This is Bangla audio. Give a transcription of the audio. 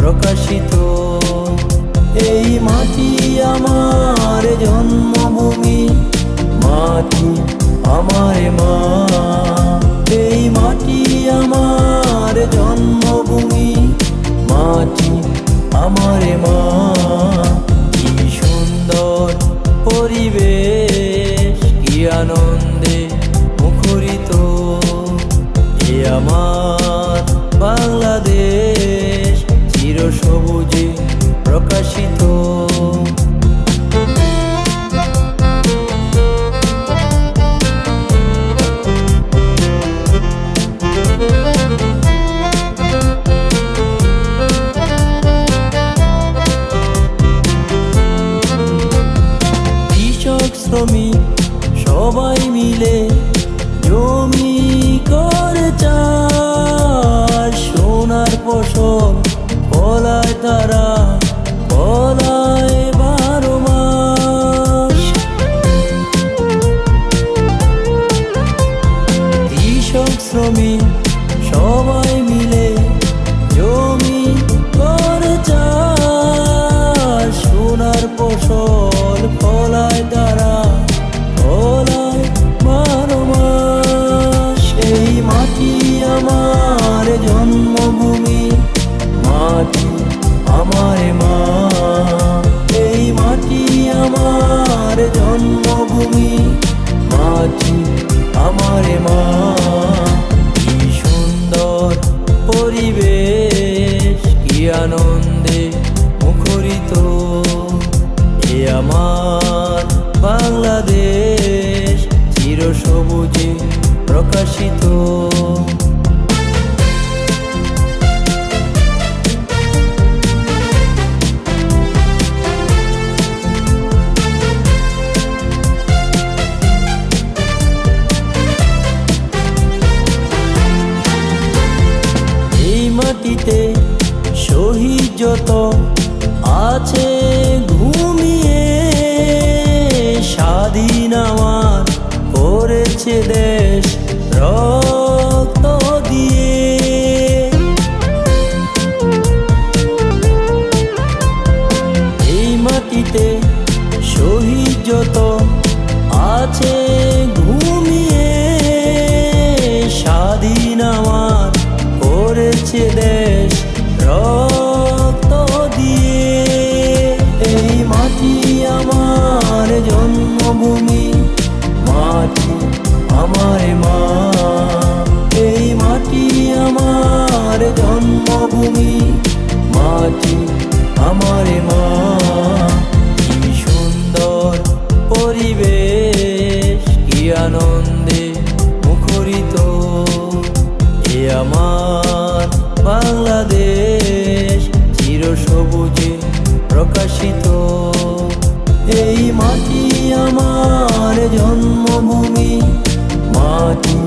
প্রকাশিত। এই মাটি আমার জন্মভূমি, মাটি আমার মা। এই মাটি আমার জন্মভূমি, মাটি আমার মা। কি সুন্দর পরিবেশ, কি আনন্দে মুখরিত। এ আমার বাংলাদেশ, চিরসবুজে প্রকাশিত। কৃষক শ্রমিক সবাই মিলে জমি করে চাষ, সোনার ফসল ফলায় তারা, ফলায় 12 মাস। কৃষক শ্রমিক সবাই মিলে জমি করে চাষ, সোনার ফসল ফলায় তারা, ফলায় 12 মাস। এই মাটি আমার জন্মভূমি, মাটি আমার মা। এই মাটি আমার জন্মভূমি, মাটি আমার মা। কি সুন্দর পরিবেশ, কি আনন্দে মুখরিত। এ আমার বাংলাদেশ, চিরসবুজে প্রকাশিত। মাটিতে শহীদ যত আছে ঘুমিয়ে, স্বাধীন আমার করেছে দেশ রক্ত দিয়ে। এই মাটিতে শহীদ যত আছে ঘুমিয়ে, স্বাধীন আমার করেছে দেশ রক্ত দিয়ে। এই মাটি আমার জন্মভূমি, মাটি আমার মা। এই মাটি আমার জন্মভূমি, মাটি আমার মা। কি সুন্দর পরিবেশ, কি আনন্দে মুখরিত। এ আমার বাংলাদেশ, চিরসবুজে প্রকাশিত। এই মাটি আমার জন্মভূমি, মাটি